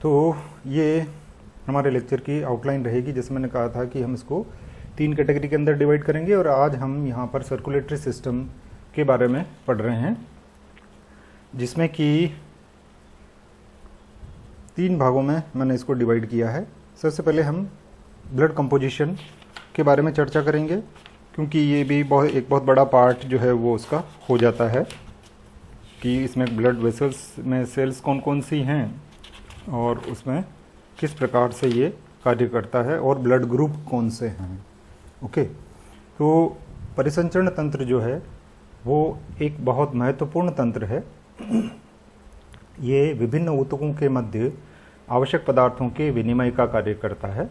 तो ये हमारे लेक्चर की आउटलाइन रहेगी। जैसे मैंने कहा था कि हम इसको 3 कैटेगरी के अंदर डिवाइड करेंगे और आज हम यहाँ पर सर्कुलेटरी सिस्टम के बारे में पढ़ रहे हैं, जिसमें कि 3 भागों में मैंने इसको डिवाइड किया है। सबसे पहले हम ब्लड कंपोजिशन के बारे में चर्चा करेंगे, क्योंकि ये भी एक बहुत बड़ा पार्ट जो है वो उसका हो जाता है कि इसमें ब्लड वेसल्स में सेल्स कौन कौन सी हैं और उसमें किस प्रकार से ये कार्य करता है और ब्लड ग्रुप कौन से हैं। ओके, तो परिसंचरण तंत्र जो है वो एक बहुत महत्वपूर्ण तंत्र है। ये विभिन्न ऊतकों के मध्य आवश्यक पदार्थों के विनिमय का कार्य करता है।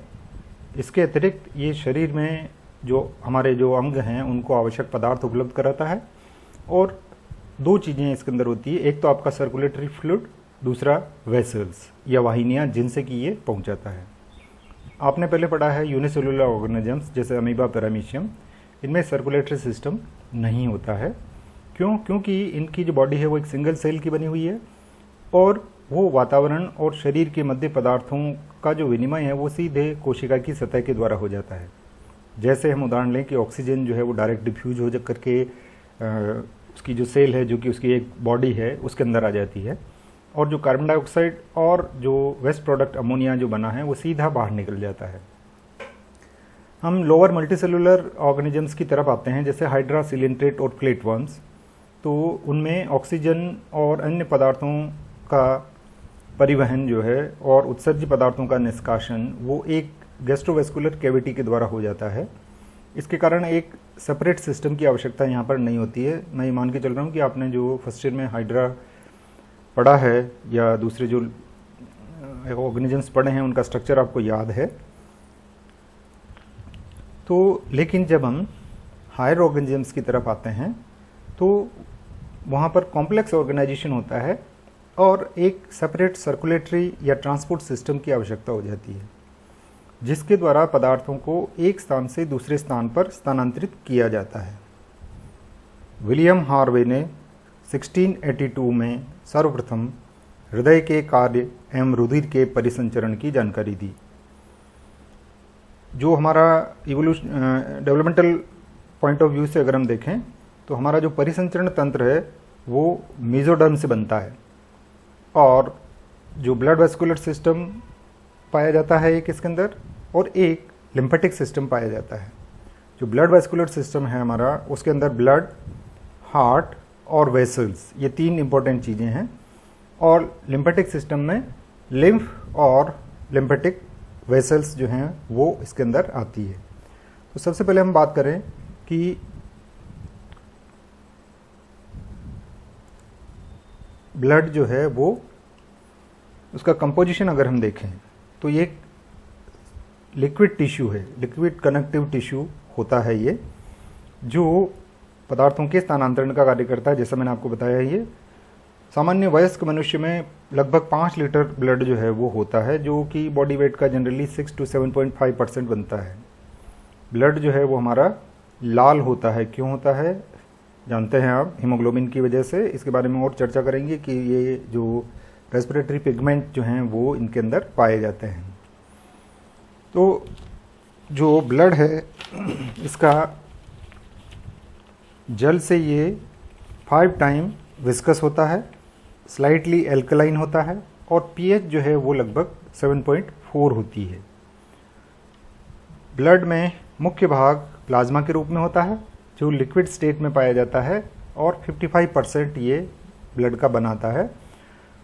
इसके अतिरिक्त ये शरीर में जो हमारे जो अंग हैं उनको आवश्यक पदार्थ उपलब्ध कराता है। और 2 चीज़ें इसके अंदर होती है, एक तो आपका सर्कुलेटरी फ्लूइड, दूसरा वेसल्स या वाहिनियाँ जिनसे कि ये पहुंचाता है। आपने पहले पढ़ा है यूनिसेलुलर ऑर्गेनिजम्स जैसे अमीबा, पैरामीशियम, इनमें सर्कुलेटरी सिस्टम नहीं होता है। क्यों? क्योंकि इनकी जो बॉडी है वो एक सिंगल सेल की बनी हुई है और वो वातावरण और शरीर के मध्य पदार्थों का जो विनिमय है वो सीधे कोशिका की सतह के द्वारा हो जाता है। जैसे हम उदाहरण लें कि ऑक्सीजन जो है वो डायरेक्ट डिफ्यूज हो जा करके उसकी जो सेल है, जो कि उसकी एक बॉडी है, उसके अंदर आ जाती है, और जो कार्बन डाइऑक्साइड और जो वेस्ट प्रोडक्ट अमोनिया जो बना है वो सीधा बाहर निकल जाता है। हम लोअर मल्टीसेलुलर ऑर्गेनिजम्स की तरफ आते हैं, जैसे हाइड्रा, सिलेंट्रेट और प्लेटवर्म्स। तो उनमें ऑक्सीजन और अन्य पदार्थों का परिवहन जो है और उत्सर्ज्य पदार्थों का निष्कासन वो एक गैस्ट्रोवेस्कुलर कैविटी के द्वारा हो जाता है। इसके कारण एक सेपरेट सिस्टम की आवश्यकता यहाँ पर नहीं होती है। मैं ये मान के चल रहा हूँ कि आपने जो फर्स्ट ईयर में हाइड्रा पढ़ा है या दूसरे जो ऑर्गेनिजम्स पढ़े हैं उनका स्ट्रक्चर आपको याद है। तो लेकिन जब हम हायर ऑर्गेनिजम्स की तरफ आते हैं तो वहाँ पर कॉम्प्लेक्स ऑर्गेनाइजेशन होता है और एक सेपरेट सर्कुलेटरी या ट्रांसपोर्ट सिस्टम की आवश्यकता हो जाती है, जिसके द्वारा पदार्थों को एक स्थान से दूसरे स्थान पर स्थानांतरित किया जाता है। विलियम हार्वे ने 1682 में सर्वप्रथम हृदय के कार्य एवं रुधिर के परिसंचरण की जानकारी दी। जो हमारा डेवलपमेंटल पॉइंट ऑफ व्यू से अगर हम देखें तो हमारा जो परिसंचरण तंत्र है वो मेसोडर्म से बनता है और जो ब्लड वेस्कुलर सिस्टम पाया जाता है एक इसके अंदर और एक लिम्फेटिक सिस्टम पाया जाता है। जो ब्लड वेस्कुलर सिस्टम है हमारा उसके अंदर ब्लड, हार्ट और वेसल्स, ये 3 इंपॉर्टेंट चीज़ें हैं। और लिम्फेटिक सिस्टम में लिम्फ और लिम्फेटिक वेसल्स जो हैं वो इसके अंदर आती है। तो सबसे पहले हम बात करें कि ब्लड जो है वो उसका कंपोजिशन अगर हम देखें तो ये लिक्विड टिश्यू है, लिक्विड कनेक्टिव टिश्यू होता है ये, जो पदार्थों के स्थानांतरण का कार्य करता है। जैसा मैंने आपको बताया, ये सामान्य वयस्क मनुष्य में लगभग 5 लीटर ब्लड जो है वो होता है, जो कि बॉडी वेट का जनरली 6 to 7.5% बनता है। ब्लड जो है वो हमारा लाल होता है। क्यों होता है जानते हैं आप? हीमोग्लोबिन की वजह से। इसके बारे में और चर्चा करेंगे कि ये जो रेस्पिरेटरी पिगमेंट जो हैं वो इनके अंदर पाए जाते हैं। तो जो ब्लड है इसका जल से ये 5 टाइम विस्कस होता है, स्लाइटली एल्कलाइन होता है और पीएच जो है वो लगभग 7.4 होती है। ब्लड में मुख्य भाग प्लाज्मा के रूप में होता है जो लिक्विड स्टेट में पाया जाता है और 55% ये ब्लड का बनाता है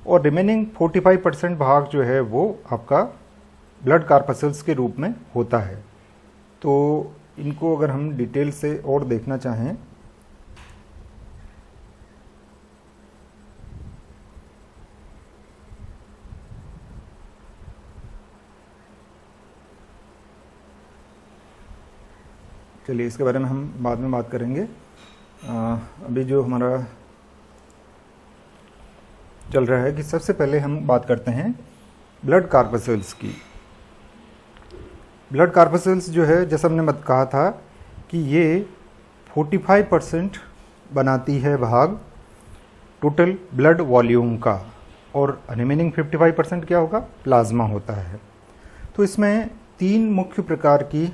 और रिमेनिंग 45% भाग जो है वो आपका ब्लड कार्पसल्स के रूप में होता है। तो इनको अगर हम डिटेल से और देखना चाहें चलिए इसके बारे में हम बाद में बात करेंगे। अभी जो हमारा चल रहा है कि सबसे पहले हम बात करते हैं ब्लड कार्पसल्स की। ब्लड कार्पसल्स जो है, जैसा हमने कहा था कि ये 45% बनाती है भाग टोटल ब्लड वॉल्यूम का। और रिमेनिंग 55% क्या होगा, प्लाज्मा होता है। तो इसमें 3 मुख्य प्रकार की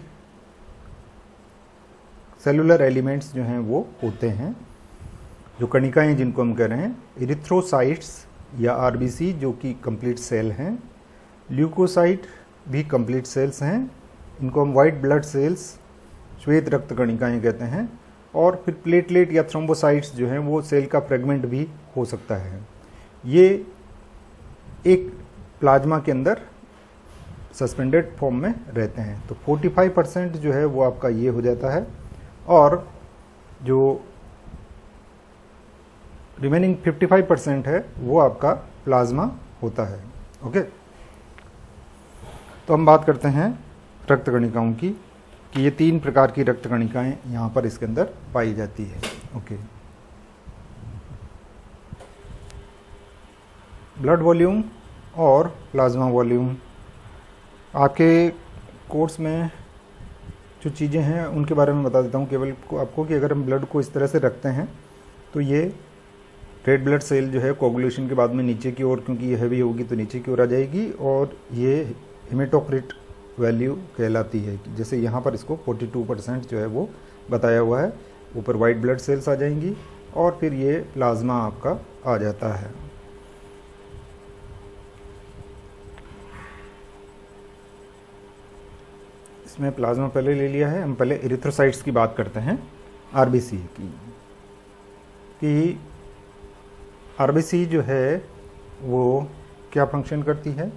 सेलुलर एलिमेंट्स जो हैं वो होते हैं, जो कणिकाएं जिनको हम कह रहे हैं, इरिथ्रोसाइट्स या आरबीसी जो कि कंप्लीट सेल हैं, ल्यूकोसाइट भी कंप्लीट सेल्स हैं, इनको हम वाइट ब्लड सेल्स, श्वेत रक्त कणिकाएं कहते हैं, और फिर प्लेटलेट या थ्रोम्बोसाइट्स जो हैं वो सेल का फ्रेगमेंट भी हो सकता है। ये एक प्लाज्मा के अंदर सस्पेंडेड फॉर्म में रहते हैं। तो 45% जो है वो आपका ये हो जाता है, और जो रिमेनिंग 55% है वो आपका प्लाज्मा होता है। ओके, तो हम बात करते हैं रक्त कणिकाओं की, कि ये 3 प्रकार की रक्त कणिकाएं यहाँ पर इसके अंदर पाई जाती है। ओके, ब्लड वॉल्यूम और प्लाज्मा वॉल्यूम, आपके कोर्स में जो चीज़ें हैं उनके बारे में बता देता हूँ केवल आपको, कि अगर हम ब्लड को इस तरह से रखते हैं तो ये रेड ब्लड सेल जो है कोगुलेशन के बाद में नीचे की ओर, क्योंकि ये हैवी होगी तो नीचे की ओर आ जाएगी, और ये हेमेटोक्रिट वैल्यू कहलाती है। जैसे यहाँ पर इसको 42% जो है वो बताया हुआ है, ऊपर वाइट ब्लड सेल्स आ जाएंगी और फिर ये प्लाज्मा आपका आ जाता है। इसमें प्लाज्मा पहले ले लिया है, हम पहले इरिथ्रोसाइट्स की बात करते हैं, आरबीसी की। कि आरबीसी जो है वो क्या फंक्शन करती है,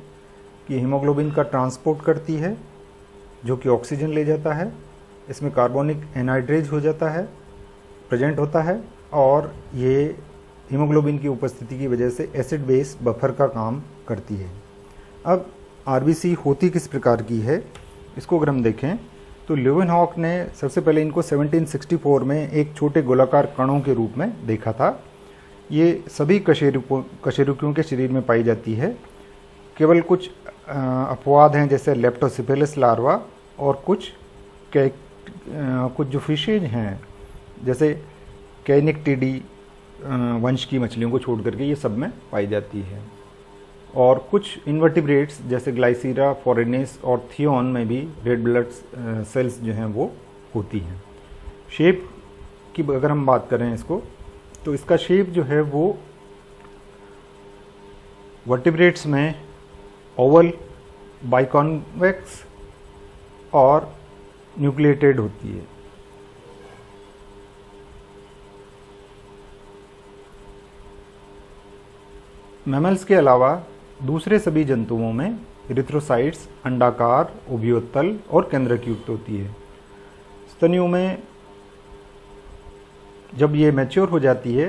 कि हीमोग्लोबिन का ट्रांसपोर्ट करती है, जो कि ऑक्सीजन ले जाता है। इसमें कार्बोनिक एनहाइड्रेज हो जाता है, प्रेजेंट होता है, और ये हीमोग्लोबिन की उपस्थिति की वजह से एसिड बेस बफर का काम करती है। अब आरबीसी होती किस प्रकार की है, इसको अगर हम देखें तो ल्यूवेनहॉक ने सबसे पहले इनको 1764 में एक छोटे गोलाकार कणों के रूप में देखा था। ये सभी कशेरुकियों के शरीर में पाई जाती है। केवल कुछ अपवाद हैं, जैसे लेप्टोसिफेलिस लार्वा, और कुछ जो फिशेज हैं जैसे कैनिक्टिडी वंश की मछलियों को छोड़ करके ये सब में पाई जाती है। और कुछ इन्वर्टिब्रेट्स जैसे ग्लाइसीरा, फोरेनिस और थियोन में भी रेड ब्लड सेल्स जो हैं वो होती हैं। शेप की अगर हम बात करें इसको, तो इसका शेप जो है वो वर्टिब्रेट्स में ओवल, बाइकॉन्वेक्स और न्यूक्लिएटेड होती है। मैमल्स के अलावा दूसरे सभी जंतुओं में इरिथ्रोसाइट्स अंडाकार, उभयोत्तल और केंद्रक युक्त होती है। स्तनियों में जब ये मैच्योर हो जाती है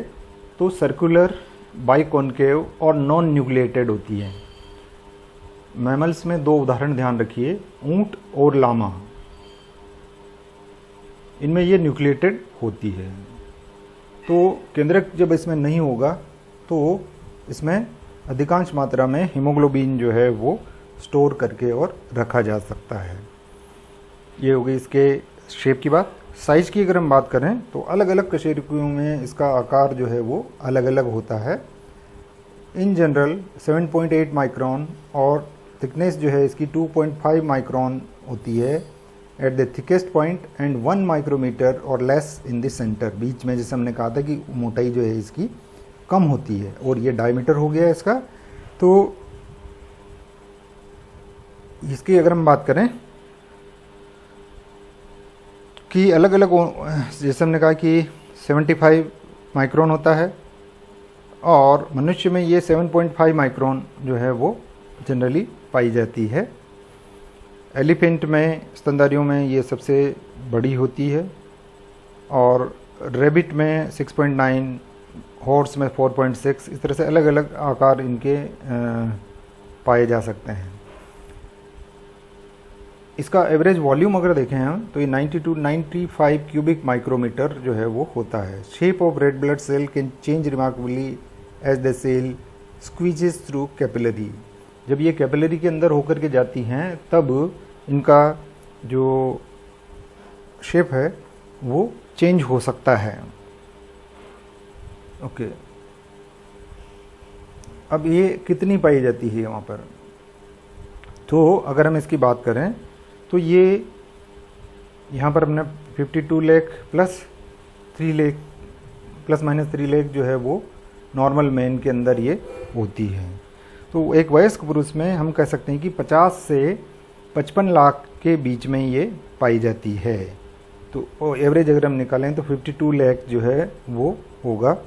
तो सर्कुलर, बाइकॉन्केव और नॉन न्यूक्लिएटेड होती है। मैमल्स में 2 उदाहरण ध्यान रखिए, ऊंट और लामा, इनमें ये न्यूक्लिएटेड होती है। तो केंद्रक जब इसमें नहीं होगा तो इसमें अधिकांश मात्रा में हीमोग्लोबिन जो है वो स्टोर करके और रखा जा सकता है। ये हो गई इसके शेप की बात। साइज की अगर हम बात करें तो अलग अलग कशेरुकियों में इसका आकार जो है वो अलग अलग होता है। इन जनरल 7.8 माइक्रोन और थिकनेस जो है इसकी 2.5 माइक्रोन होती है at the thickest point and 1 micrometre और लेस इन द सेंटर। बीच में जैसे हमने कहा था कि मोटाई जो है इसकी कम होती है, और ये डायमीटर हो गया इसका। तो इसकी अगर हम बात करें कि अलग अलग, जैसे हमने कहा कि 75 माइक्रोन होता है, और मनुष्य में ये 7.5 माइक्रोन जो है वो जनरली पाई जाती है। एलिफेंट में, स्तनधारियों में ये सबसे बड़ी होती है, और रेबिट में 6.9, हॉर्स में 4.6, इस तरह से अलग अलग आकार इनके पाए जा सकते हैं। इसका एवरेज वॉल्यूम अगर देखें हम तो ये 90 to 95 क्यूबिक माइक्रोमीटर जो है वो होता है। Shape of red blood cell can change remarkably as the cell squeezes through capillary. जब ये कैपिलरी के अंदर होकर के जाती हैं तब इनका जो शेप है वो चेंज हो सकता है। ओके, अब ये कितनी पाई जाती है वहाँ पर, तो अगर हम इसकी बात करें तो ये यहाँ पर हमने 52 lakh plus 3 lakh plus minus 3 lakh जो है वो नॉर्मल मैन के अंदर ये होती है। तो एक वयस्क पुरुष में हम कह सकते हैं कि 50 से 55 लाख के बीच में ये पाई जाती है। तो एवरेज अगर हम निकालें तो 52 लाख जो है वो होगा।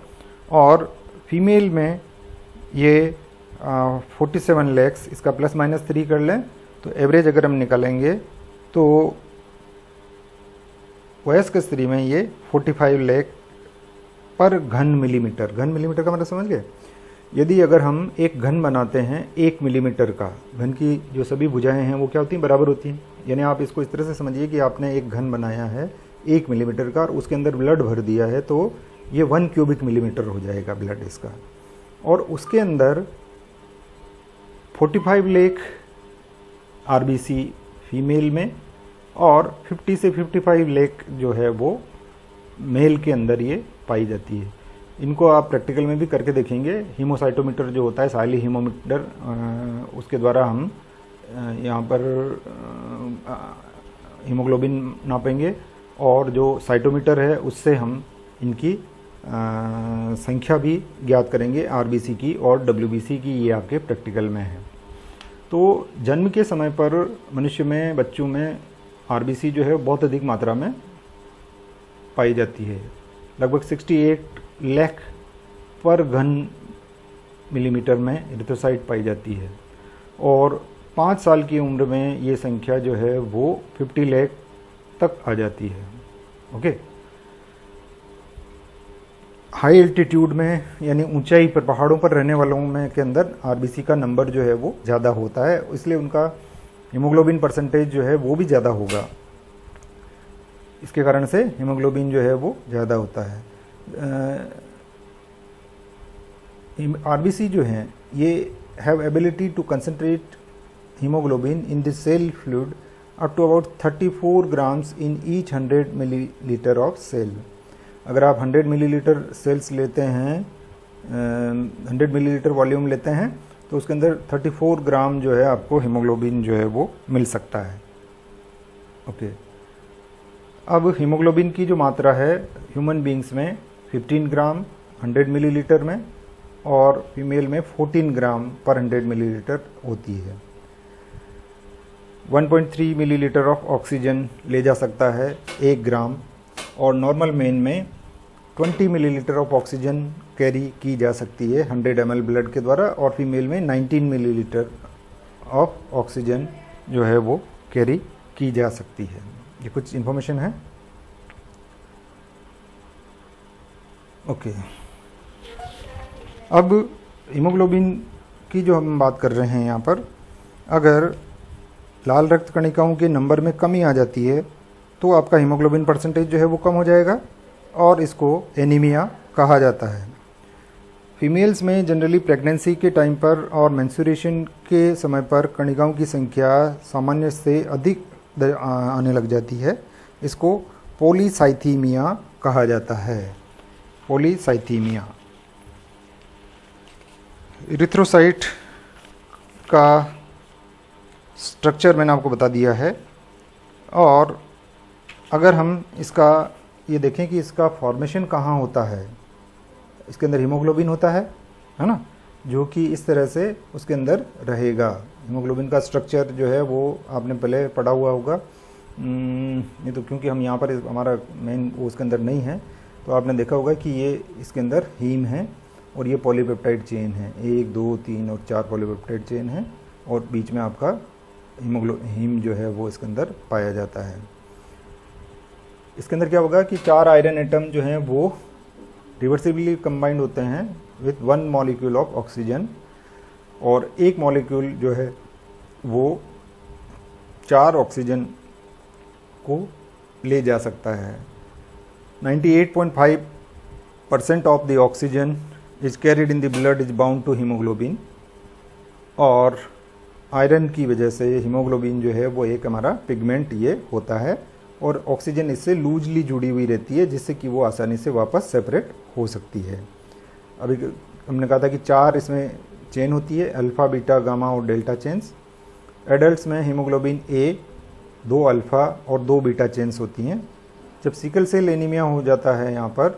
और फीमेल में ये 47 लाख, इसका प्लस माइनस 3 कर लें तो एवरेज अगर हम निकालेंगे तो वयस्क स्त्री में ये 45 लाख पर घन मिलीमीटर। घन मिलीमीटर का मतलब समझ गए, यदि अगर हम एक घन बनाते हैं 1 मिलीमीटर का, घन की जो सभी भुजाएं हैं वो क्या होती हैं, बराबर होती हैं। यानी आप इसको इस तरह से समझिए कि आपने एक घन बनाया है 1 मिलीमीटर का और उसके अंदर ब्लड भर दिया है, तो ये 1 क्यूबिक मिलीमीटर हो जाएगा ब्लड इसका। और उसके अंदर 45 लाख आरबीसी फीमेल में और 50 से 55 लाख जो है वो मेल के अंदर ये पाई जाती है। इनको आप प्रैक्टिकल में भी करके देखेंगे। हीमोसाइटोमीटर जो होता है, साइली हीमोमीटर, उसके द्वारा हम यहाँ पर हीमोग्लोबिन नापेंगे और जो साइटोमीटर है उससे हम इनकी संख्या भी ज्ञात करेंगे, आरबीसी की और डब्ल्यूबीसी की। ये आपके प्रैक्टिकल में है। तो जन्म के समय पर मनुष्य में, बच्चों में आरबीसी जो है बहुत अधिक मात्रा में पाई जाती है। लगभग 68 लाख पर घन मिलीमीटर में एरिथ्रोसाइट पाई जाती है और 5 साल की उम्र में ये संख्या जो है वो 50 लाख तक आ जाती है। ओके, हाई एल्टीट्यूड में यानी ऊंचाई पर, पहाड़ों पर रहने वालों में के अंदर आरबीसी का नंबर जो है वो ज़्यादा होता है, इसलिए उनका हीमोग्लोबिन परसेंटेज जो है वो भी ज़्यादा होगा। इसके कारण से हीमोग्लोबिन जो है वो ज़्यादा होता है। आरबीसी जो हैं ये have ability to concentrate haemoglobin in the cell fluid up to about 34 grams in each 100 millilitre of cell. अगर आप 100 मिलीलीटर सेल्स लेते हैं, 100 मिलीलीटर वॉल्यूम लेते हैं, तो उसके अंदर 34 ग्राम जो है आपको हीमोग्लोबिन जो है वो मिल सकता है। ओके, अब हीमोग्लोबिन की जो मात्रा है ह्यूमन बींग्स में 15 ग्राम 100 मिलीलीटर में और फीमेल में 14 ग्राम पर 100 मिलीलीटर होती है। 1.3 मिलीलीटर ऑफ ऑक्सीजन ले जा सकता है 1 ग्राम और नॉर्मल मेन में 20 मिलीलीटर ऑफ ऑक्सीजन कैरी की जा सकती है 100 ml ब्लड के द्वारा और फीमेल में 19 मिलीलीटर ऑफ ऑक्सीजन जो है वो कैरी की जा सकती है। ये कुछ इन्फॉर्मेशन है। ओके, अब हीमोग्लोबिन की जो हम बात कर रहे हैं यहाँ पर, अगर लाल रक्त कणिकाओं के नंबर में कमी आ जाती है तो आपका हीमोग्लोबिन परसेंटेज जो है वो कम हो जाएगा और इसको एनीमिया कहा जाता है। फीमेल्स में जनरली प्रेगनेंसी के टाइम पर और मेंस्ट्रुएशन के समय पर कणिकाओं की संख्या सामान्य से अधिक आने लग जाती है। इसको पॉलीसाइथीमिया कहा जाता है। पॉलीसाइथीमिया। एरिथ्रोसाइट का स्ट्रक्चर मैंने आपको बता दिया है और अगर हम इसका ये देखें कि इसका फॉर्मेशन कहाँ होता है, इसके अंदर हीमोग्लोबिन होता है ना, जो कि इस तरह से उसके अंदर रहेगा। हीमोग्लोबिन का स्ट्रक्चर जो है वो आपने पहले पढ़ा हुआ होगा। नहीं तो क्योंकि हम यहाँ पर हमारा मेन वो उसके अंदर नहीं है, तो आपने देखा होगा कि ये इसके अंदर हीम है और ये पॉलीपेप्टाइड चेन है, 1, 2, 3 और 4 पॉलीपेप्टाइड चेन है और बीच में आपका हीम जो है वो इसके अंदर पाया जाता है। इसके अंदर क्या होगा कि 4 आयरन एटम जो हैं वो रिवर्सिबली कंबाइंड होते हैं विथ 1 मॉलिक्यूल ऑफ ऑक्सीजन और 1 मॉलिक्यूल जो है वो 4 ऑक्सीजन को ले जा सकता है। 98.5% of the oxygen is carried in the blood is bound to haemoglobin और आयरन की वजह से हीमोग्लोबिन जो है वो एक हमारा पिगमेंट ये होता है और ऑक्सीजन इससे लूजली जुड़ी हुई रहती है जिससे कि वो आसानी से वापस सेपरेट हो सकती है। अभी हमने कहा था कि 4 इसमें चेन होती है, अल्फ़ा, बीटा, गामा और डेल्टा चेन्स। एडल्ट्स में हीमोग्लोबिन ए 2 अल्फ़ा और 2 बीटा चेन्स होती हैं। जब सिकल सेल एनीमिया हो जाता है यहाँ पर,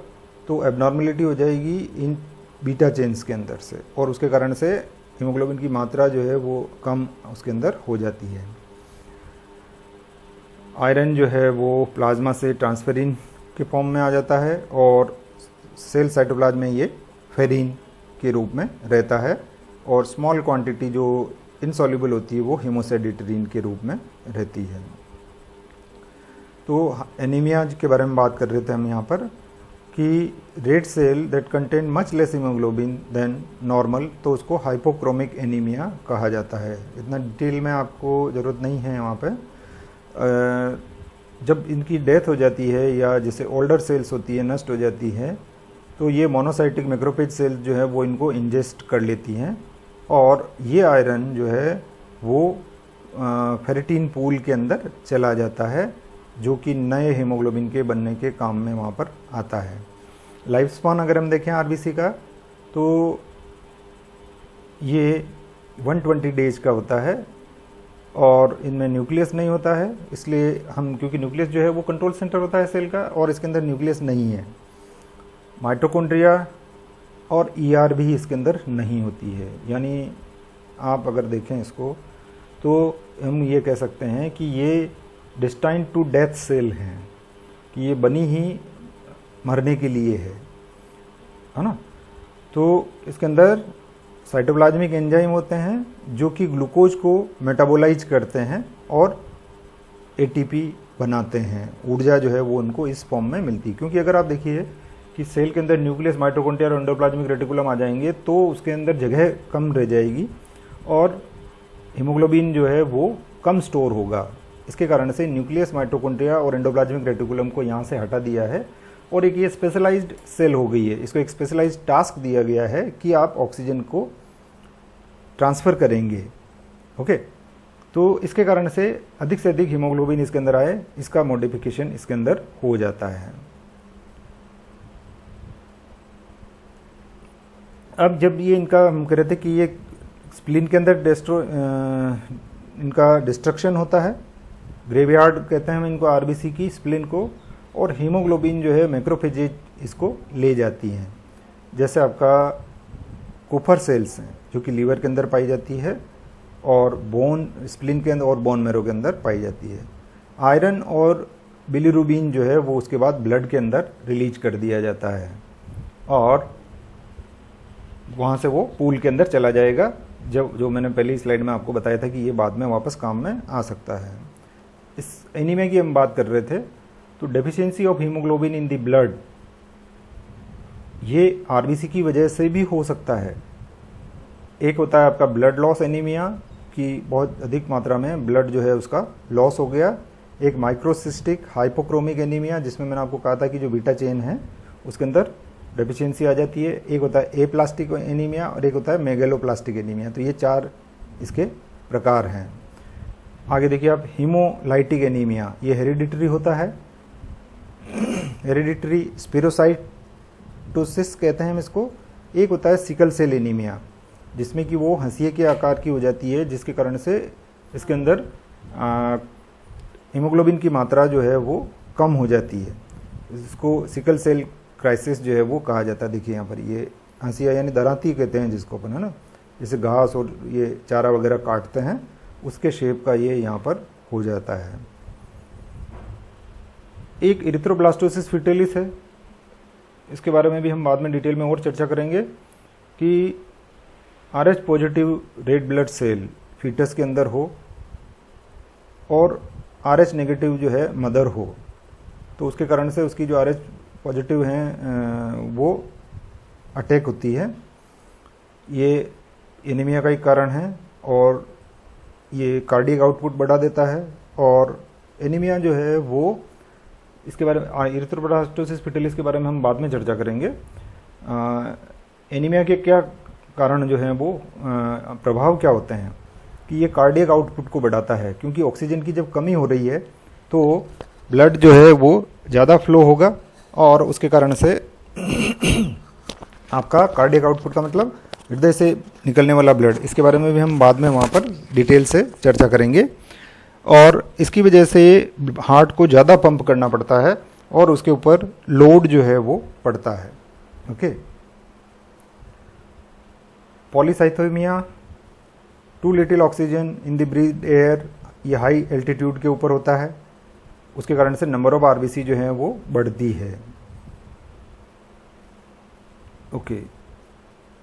तो एबनॉर्मेलिटी हो जाएगी इन बीटा चेन्स के अंदर से, और उसके कारण से हीमोग्लोबिन की मात्रा जो है वो कम उसके अंदर हो जाती है। आयरन जो है वो प्लाज्मा से ट्रांसफेरिन के फॉर्म में आ जाता है, और सेल साइटोप्लाज्म में ये फेरिन के रूप में रहता है, और स्मॉल क्वांटिटी जो इनसॉल्युबल होती है वो हेमोसेडिटरीन के रूप में रहती है। तो एनीमिया के बारे में बात कर रहे थे हम यहाँ पर कि red cell that contain much less haemoglobin than normal, तो उसको हाइपोक्रोमिक एनीमिया कहा जाता है। इतना डिटेल में आपको ज़रूरत नहीं है यहाँ पे। जब इनकी डेथ हो जाती है या जैसे ओल्डर सेल्स होती है नष्ट हो जाती है, तो ये मोनोसाइटिक मैक्रोफेज सेल्स जो है वो इनको इंजेस्ट कर लेती हैं, और ये आयरन जो है वो फेरिटीन पूल के अंदर चला जाता है, जो कि नए हीमोग्लोबिन के बनने के काम में वहाँ पर आता है। लाइफ स्पान अगर हम देखें आरबीसी का, तो ये 120 डेज का होता है, और इनमें न्यूक्लियस नहीं होता है, इसलिए हम, क्योंकि न्यूक्लियस जो है वो कंट्रोल सेंटर होता है सेल का, और इसके अंदर न्यूक्लियस नहीं है। माइटोकॉन्ड्रिया और ईआर भी इसके अंदर नहीं होती है। यानी आप अगर देखें इसको, तो हम ये कह सकते हैं कि ये डेस्टाइन्ड टू डेथ सेल हैं, कि ये बनी ही मरने के लिए है ना। तो इसके अंदर साइटोप्लाज्मिक एंजाइम होते हैं जो कि ग्लूकोज को मेटाबोलाइज करते हैं और एटीपी बनाते हैं। ऊर्जा जो है वो उनको इस फॉर्म में मिलती है, क्योंकि अगर आप देखिए कि सेल के अंदर न्यूक्लियस, माइटोकॉन्ड्रिया और एंडोप्लाज्मिक रेटिकुलम आ जाएंगे, तो उसके अंदर जगह कम रह जाएगी और हीमोग्लोबिन जो है वो कम स्टोर होगा। इसके कारण से न्यूक्लियस, माइटोकॉन्ड्रिया और एंडोप्लाज्मिक रेटिकुलम को यहाँ से हटा दिया है, और एक ये स्पेशलाइज्ड सेल हो गई है। इसको एक स्पेशलाइज्ड टास्क दिया गया है कि आप ऑक्सीजन को ट्रांसफ़र करेंगे। ओके, तो इसके कारण से अधिक हीमोग्लोबिन इसके अंदर आए, इसका मॉडिफिकेशन इसके अंदर हो जाता है। अब जब ये इनका हम कह रहे थे कि ये स्प्लीन के अंदर इनका डिस्ट्रक्शन होता है, ग्रेवयार्ड कहते हैं हम इनको आरबीसी की स्प्लीन को, और हीमोग्लोबिन जो है मैक्रोफेजेज इसको ले जाती हैं। जैसे आपका कुफर सेल्स हैं जो कि लीवर के अंदर पाई जाती है, और बोन, स्प्लीन के अंदर और बोन मैरो के अंदर पाई जाती है। आयरन और बिलिरुबिन जो है वो उसके बाद ब्लड के अंदर रिलीज कर दिया जाता है, और वहाँ से वो पूल के अंदर चला जाएगा, जो मैंने पहली स्लाइड में आपको बताया था कि ये बाद में वापस काम में आ सकता है। इस एनीमिया की हम बात कर रहे थे, तो deficiency of haemoglobin in the blood, ये आरबीसी की वजह से भी हो सकता है। एक होता है आपका ब्लड लॉस एनीमिया, कि बहुत अधिक मात्रा में ब्लड जो है उसका लॉस हो गया। एक माइक्रोसिस्टिक हाइपोक्रोमिक एनीमिया, जिसमें मैंने आपको कहा था कि जो बीटा चेन है उसके अंदर डेफिशिएंसी आ जाती है। एक होता है एप्लास्टिक एनीमिया, और एक होता है मेगेलोप्लास्टिक एनीमिया। तो ये 4 इसके प्रकार हैं। आगे देखिए आप, हीमोलाइटिक एनीमिया, ये हेरिडिटरी होता है। हेरिडिटरी स्पिरोसाइटोसिस कहते हैं हम इसको। एक होता है सिकल सेल एनीमिया, जिसमें कि वो हंसिए के आकार की हो जाती है, जिसके कारण से इसके अंदर हीमोग्लोबिन की मात्रा जो है वो कम हो जाती है। इसको सिकल सेल क्राइसिस जो है वो कहा जाता है। देखिए यहाँ पर ये हंसिया यानी दरांती कहते हैं जिसको अपन, है ना, जैसे घास और ये चारा वगैरह काटते हैं उसके शेप का ये यहाँ पर हो जाता है। एक इरिथ्रोब्लास्टोसिस फिटेलिस है, इसके बारे में भी हम बाद में डिटेल में और चर्चा करेंगे, कि RH positive red blood cell foetus के अंदर हो और RH नेगेटिव जो है मदर हो, तो उसके कारण से उसकी जो RH पॉजिटिव हैं वो अटैक होती है। ये एनीमिया का एक कारण है, और ये कार्डियक आउटपुट बढ़ा देता है। और एनीमिया जो है वो, इसके बारे में इरिथ्रोब्लास्टोसिस फिटेलिस के बारे में हम बाद में चर्चा करेंगे। एनीमिया के क्या कारण जो हैं वो प्रभाव क्या होते हैं, कि ये कार्डियक आउटपुट को बढ़ाता है, क्योंकि ऑक्सीजन की जब कमी हो रही है तो ब्लड जो है वो ज़्यादा फ्लो होगा, और उसके कारण से आपका कार्डियक आउटपुट का मतलब हृदय से निकलने वाला ब्लड, इसके बारे में भी हम बाद में वहाँ पर डिटेल से चर्चा करेंगे। और इसकी वजह से हार्ट को ज़्यादा पंप करना पड़ता है और उसके ऊपर लोड जो है वो पड़ता है। Okay, polycythaemia, too little oxygen in the breath air, ये हाई एल्टीट्यूड के ऊपर होता है, उसके कारण से नंबर ऑफ आरबीसी जो है वो बढ़ती है। ओके,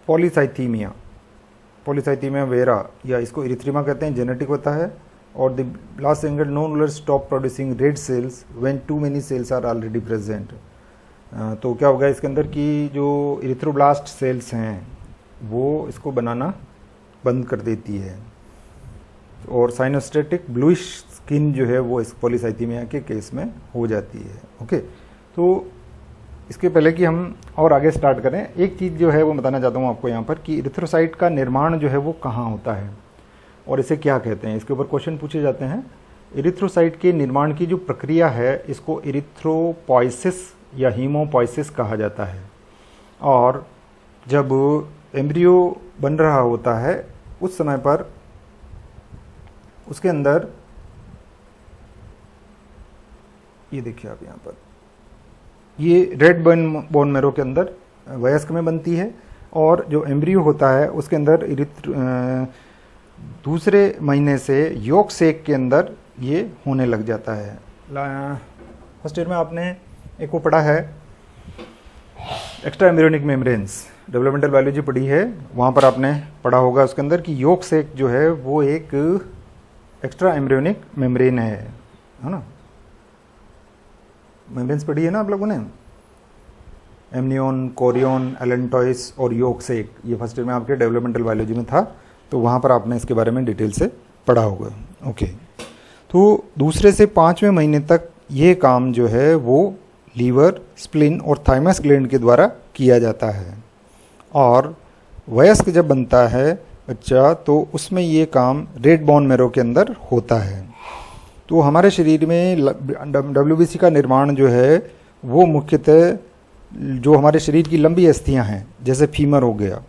पॉलीसाइथीमिया, पॉलीसाइथीमिया वेरा या इसको इरिथ्रीमा कहते हैं, जेनेटिक होता है। और the last single non stop producing red cells when too many cells are already present. तो क्या होगा इसके अंदर कि जो इरिथ्रोब्लास्ट सेल्स हैं वो इसको बनाना बंद कर देती है और साइनोस्टेटिक ब्लूइश स्किन जो है वो इस पॉलीसाइथीमिया के केस में हो जाती है। ओके, तो इसके पहले कि हम और आगे स्टार्ट करें, एक चीज़ जो है वो बताना चाहता हूँ आपको यहाँ पर कि इरिथ्रोसाइट का निर्माण जो है वो कहाँ होता है और इसे क्या कहते हैं। इसके ऊपर क्वेश्चन पूछे जाते हैं। इरिथ्रोसाइट के निर्माण की जो प्रक्रिया है इसको इरिथ्रोपोइसिस या हीमोपोइसिस कहा जाता है। और जब एम्ब्रियो बन रहा होता है उस समय पर उसके अंदर, ये देखिए आप यहाँ पर, ये रेड बोन मैरो के अंदर वयस्क में बनती है और जो एम्ब्रियो होता है उसके अंदर दूसरे महीने से योक सेक के अंदर ये होने लग जाता है। फर्स्ट ईयर में आपने एक वो पढ़ा है extra embryonic membranes, developmental biology पढ़ी है, वहाँ पर आपने पढ़ा होगा उसके अंदर कि योक सेक जो है वो एक एक्स्ट्रा एम्ब्रियोनिक मेम्ब्रेन है ना। मेम्ब्रेन्स पढ़ी है ना आप लोगों ने, एमनियोन, कोरियोन, एलेंटॉइस और योक सेक, ये फर्स्ट ईयर में आपके डेवलपमेंटल बायोलॉजी में था, तो वहाँ पर आपने इसके बारे में डिटेल से पढ़ा होगा। ओके, तो दूसरे से 5वें महीने तक ये काम जो है वो लीवर, स्प्लिन और थाइमस ग्लैंड के द्वारा किया जाता है। और वयस्क जब बनता है बच्चा तो उसमें ये काम रेड बोन मैरो के अंदर होता है। तो हमारे शरीर में डब्ल्यूबीसी का निर्माण जो है वो मुख्यतः जो हमारे शरीर की लंबी अस्थियां हैं, जैसे फीमर हो गया,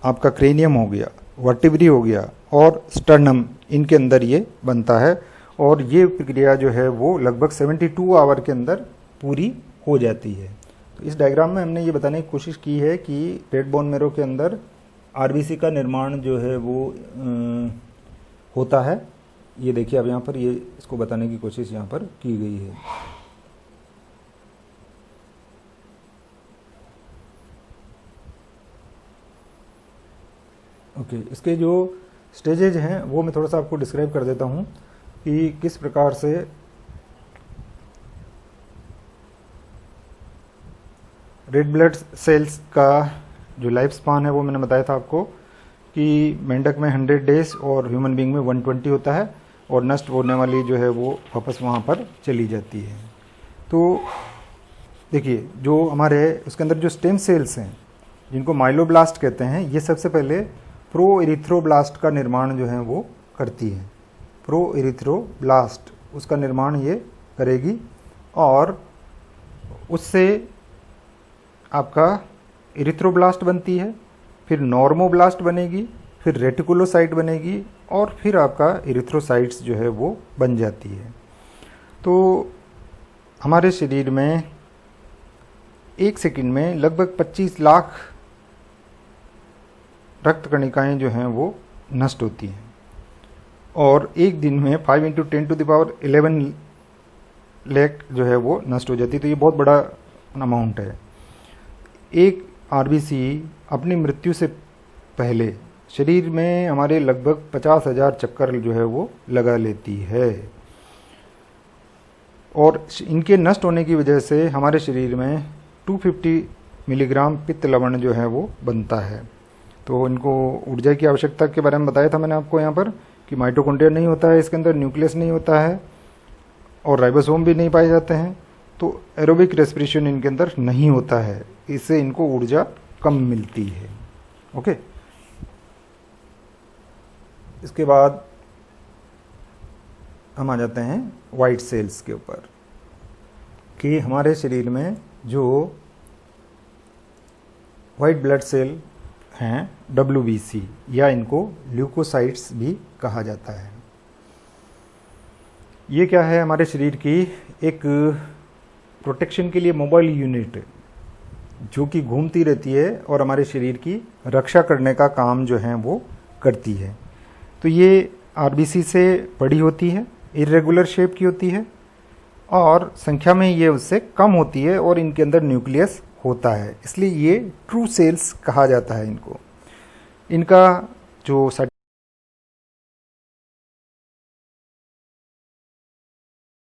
आपका क्रेनियम हो गया, वर्टिब्री हो गया और स्टर्नम, इनके अंदर ये बनता है। और ये प्रक्रिया जो है वो लगभग 72 आवर के अंदर पूरी हो जाती है। तो इस डायग्राम में हमने ये बताने की कोशिश की है कि रेड बोन मैरो के अंदर आरबीसी का निर्माण जो है वो होता है। ये देखिए अब यहाँ पर, ये इसको बताने की कोशिश यहाँ पर की गई है। ओके, इसके जो स्टेजेज हैं वो मैं थोड़ा सा आपको डिस्क्राइब कर देता हूँ कि किस प्रकार से रेड ब्लड सेल्स का जो लाइफ स्पान है वो मैंने बताया था आपको कि मेंढक में 100 डेज और ह्यूमन बीइंग में 120 होता है और नष्ट होने वाली जो है वो वापस वहाँ पर चली जाती है। तो देखिए जो हमारे उसके अंदर जो स्टेम सेल्स हैं जिनको माइलोब्लास्ट कहते हैं, ये सबसे पहले प्रो इरिथ्रोब्लास्ट का निर्माण जो है वो करती है। प्रो इरिथ्रोब्लास्ट उसका निर्माण ये करेगी और उससे आपका इरिथ्रोब्लास्ट बनती है, फिर नॉर्मोब्लास्ट बनेगी, फिर रेटिकुलोसाइट बनेगी और फिर आपका इरिथ्रोसाइट्स जो है वो बन जाती है। तो हमारे शरीर में 1 सेकंड में लगभग 25 लाख रक्त कणिकाएँ जो हैं वो नष्ट होती हैं और एक दिन में 5 × 10⁻11 लाख जो है वो नष्ट हो जाती है। तो ये बहुत बड़ा अमाउंट है। एक आरबीसी अपनी मृत्यु से पहले शरीर में हमारे लगभग 50,000 चक्कर जो है वो लगा लेती है और इनके नष्ट होने की वजह से हमारे शरीर में 250 मिलीग्राम पित्त लवण जो है वो बनता है। तो इनको ऊर्जा की आवश्यकता के बारे में बताया था मैंने आपको यहाँ पर कि माइटोकॉन्ड्रिया नहीं होता है, इसके अंदर न्यूक्लियस नहीं होता है और राइबोसोम भी नहीं पाए जाते हैं, तो एरोबिक रेस्पिरेशन इनके अंदर नहीं होता है, इससे इनको ऊर्जा कम मिलती है। ओके, इसके बाद हम आ जाते हैं वाइट सेल्स के ऊपर कि हमारे शरीर में जो वाइट ब्लड सेल हैं WBC, या इनको ल्यूकोसाइट्स भी कहा जाता है। ये क्या है, हमारे शरीर की एक प्रोटेक्शन के लिए मोबाइल यूनिट जो कि घूमती रहती है और हमारे शरीर की रक्षा करने का काम जो है वो करती है। तो ये RBC से बड़ी होती है, इरेगुलर शेप की होती है और संख्या में ये उससे कम होती है और इनके अंदर न्यूक्लियस होता है, इसलिए ये ट्रू सेल्स कहा जाता है इनको। इनका जो